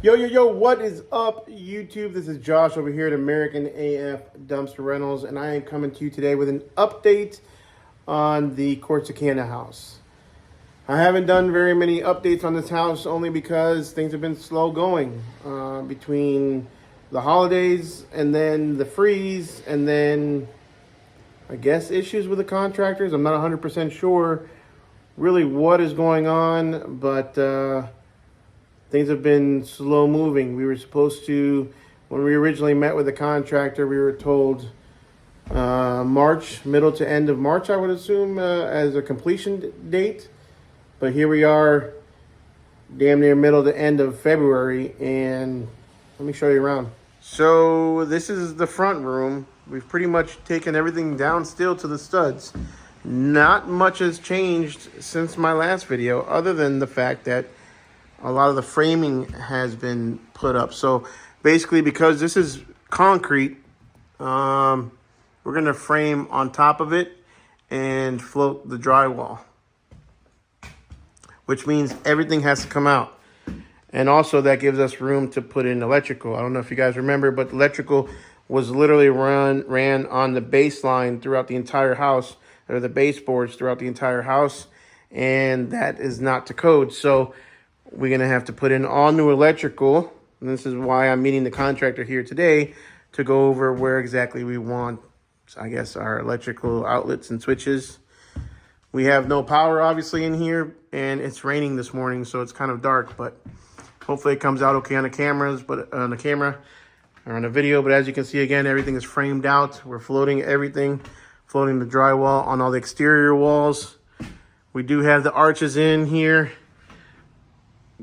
Yo, what is up, YouTube? This is Josh over here at American AF Dumpster Rentals, and I am coming to you today with an update on the Corsicana house. I haven't done very many updates on this house only because things have been slow going between the holidays and then the freeze and then I guess issues with the contractors. I'm not 100% sure really what is going on, but things have been slow moving. We were supposed to, when we originally met with the contractor, we were told March, middle to end of March, I would assume, as a completion date. But here we are, damn near middle to end of February, and let me show you around. So this is the front room. We've pretty much taken everything down still to the studs. Not much has changed since my last video, other than the fact that a lot of the framing has been put up. So basically, because this is concrete, we're going to frame on top of it and float the drywall, which means everything has to come out. And also that gives us room to put in electrical. I don't know if you guys remember, but electrical was literally ran on the baseline throughout the entire house, or the baseboards throughout the entire house, and that is not to code. So we're going to have to put in all new electrical, and this is why I'm meeting the contractor here today to go over where exactly we want, I guess, our electrical outlets and switches. We have no power, obviously, in here, and it's raining this morning, so it's kind of dark, but hopefully it comes out okay on the cameras, but on the camera or on the video. But as you can see, again, everything is framed out. We're floating everything, floating the drywall on all the exterior walls. We do have the arches in here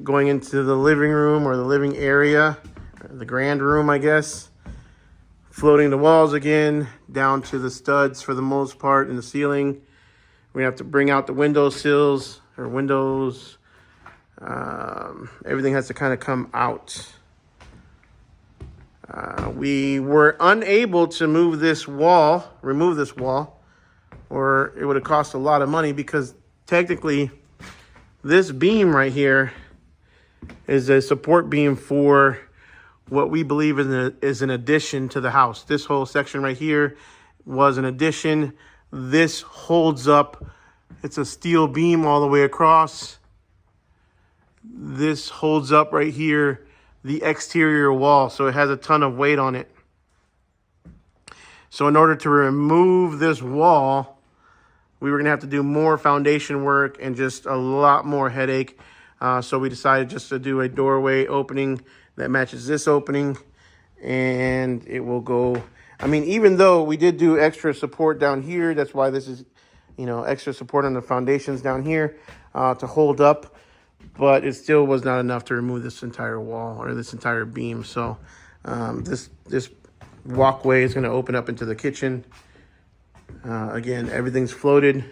going into the living room or the living area, or the grand room, I guess. Floating the walls again down to the studs for the most part in the ceiling. We have to bring out the window sills or windows. Everything has to kind of come out. We were unable to remove this wall, or it would have cost a lot of money, because technically this beam right here is a support beam for what we believe is an addition to the house. This whole section right here was an addition. This holds up. It's a steel beam all the way across. This holds up right here the exterior wall, so it has a ton of weight on it. So in order to remove this wall, we were going to have to do more foundation work and just a lot more headache. So we decided just to do a doorway opening that matches this opening, and it will go. I mean, even though we did do extra support down here, that's why this is, extra support on the foundations down here to hold up, but it still was not enough to remove this entire wall or this entire beam. So this walkway is going to open up into the kitchen. Again, everything's floated,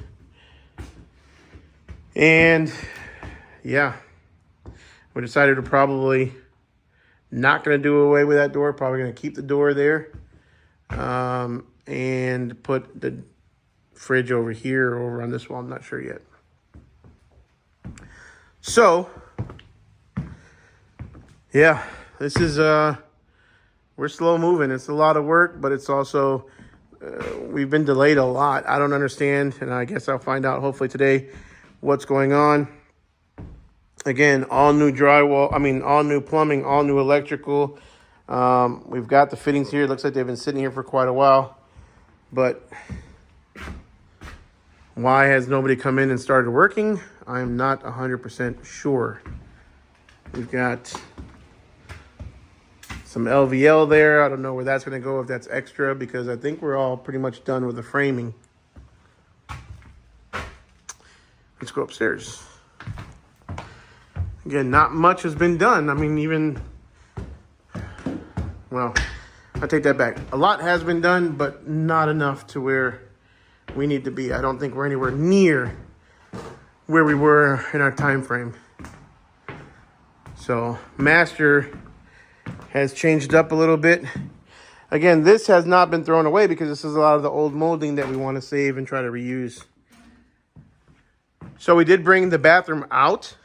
and yeah, we decided to probably not going to do away with that door. Probably going to keep the door there, and put the fridge over here or over on this wall. I'm not sure yet. So, yeah, this is, we're slow moving. It's a lot of work, but it's also, we've been delayed a lot. I don't understand, and I guess I'll find out hopefully today what's going on. Again, all new drywall, all new plumbing, all new electrical. We've got the fittings here. It looks like they've been sitting here for quite a while, but why has nobody come in and started working? I'm not 100% sure. We've got some LVL there. I don't know where that's going to go, if that's extra, because I think we're all pretty much done with the framing. Let's go upstairs. Again, not much has been done. I take that back. A lot has been done, but not enough to where we need to be. I don't think we're anywhere near where we were in our time frame. So master has changed up a little bit. Again, this has not been thrown away because this is a lot of the old molding that we want to save and try to reuse. So we did bring the bathroom out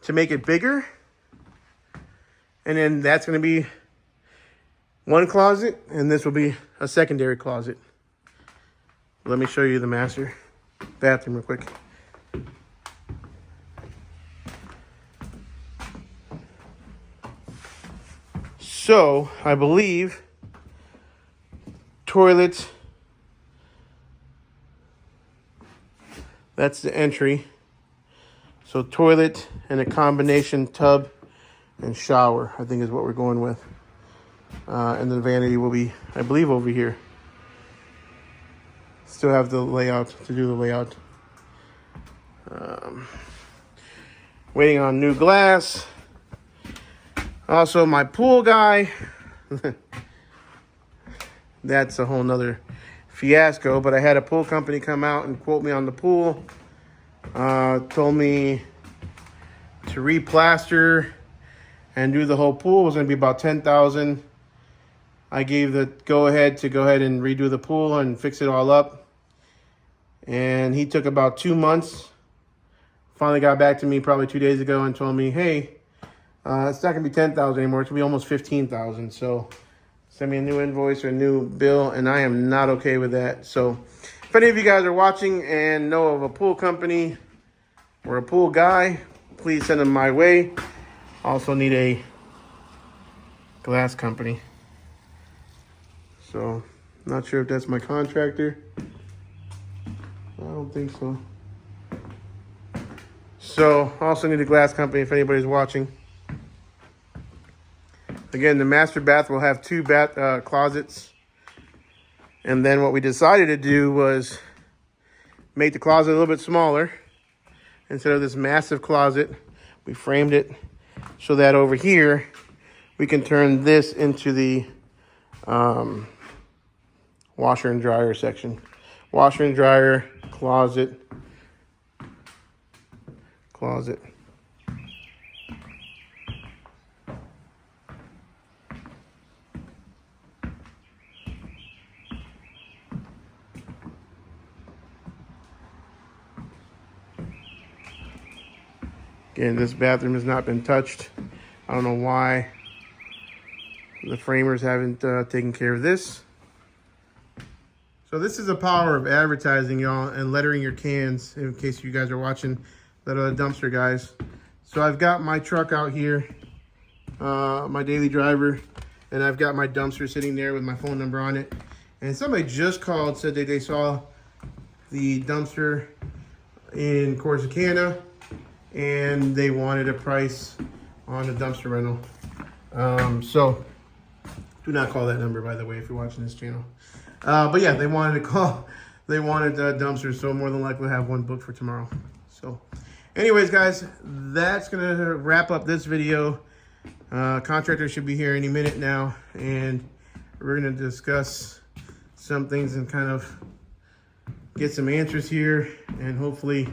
to make it bigger. And then that's going to be one closet, and this will be a secondary closet. Let me show you the master bathroom real quick. So, I believe toilet, that's the entry. So toilet and a combination tub and shower, I think is what we're going with. And the vanity will be, I believe, over here. Still have the layout to do the layout. Waiting on new glass. Also, my pool guy. That's a whole nother fiasco, but I had a pool company come out and quote me on the pool. Told me to replaster and do the whole pool. It was going to be about $10,000. I gave the go-ahead to go ahead and redo the pool and fix it all up. And he took about 2 months. Finally got back to me probably 2 days ago and told me, hey, it's not going to be $10,000 anymore. It's going to be almost $15,000. So send me a new invoice or a new bill, and I am not okay with that. So if any of you guys are watching and know of a pool company or a pool guy, please send them my way. Also need a glass company. So not sure if that's my contractor. I don't think so. So also need a glass company if anybody's watching. Again, the master bath will have 2 closets. And then what we decided to do was make the closet a little bit smaller. Instead of this massive closet, we framed it so that over here, we can turn this into the washer and dryer section. Washer and dryer, closet. Again, this bathroom has not been touched. I don't know why the framers haven't taken care of this. So this is the power of advertising, y'all, and lettering your cans, in case you guys are watching that other dumpster guys. So I've got my truck out here, my daily driver, and I've got my dumpster sitting there with my phone number on it. And somebody just called, said that they saw the dumpster in Corsicana, and they wanted a price on a dumpster rental. So do not call that number, by the way, if you're watching this channel. But yeah, they wanted a dumpster, so more than likely have one booked for tomorrow. So anyways, guys, that's gonna wrap up this video. Contractor should be here any minute now, and we're gonna discuss some things and kind of get some answers here and hopefully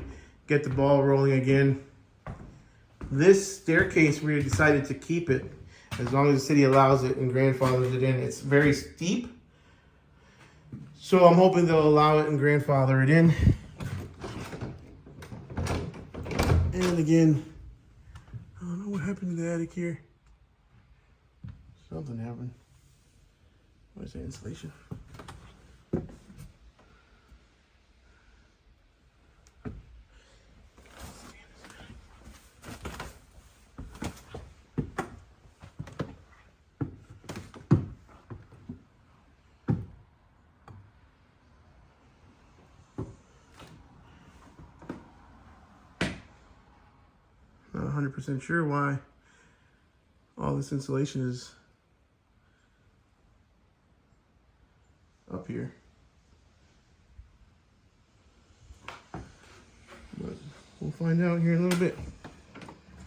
get the ball rolling again. This staircase, we decided to keep it as long as the city allows it and grandfathers it in. It's very steep, so I'm hoping they'll allow it and grandfather it in. And again, I don't know what happened to the attic here. Something happened. What is that, insulation? 100% sure why all this insulation is up here. But we'll find out here in a little bit.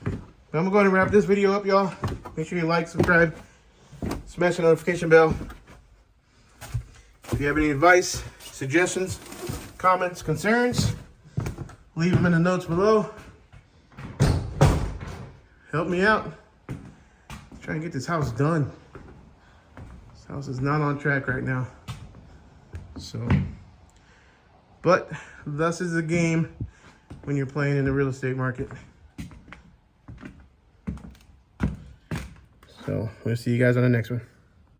But I'm going to wrap this video up, y'all. Make sure you like, subscribe, smash the notification bell. If you have any advice, suggestions, comments, concerns, leave them in the notes below. Help me out. Try and get this house done. This house is not on track right now. So, but thus is the game when you're playing in the real estate market. So we'll see you guys on the next one.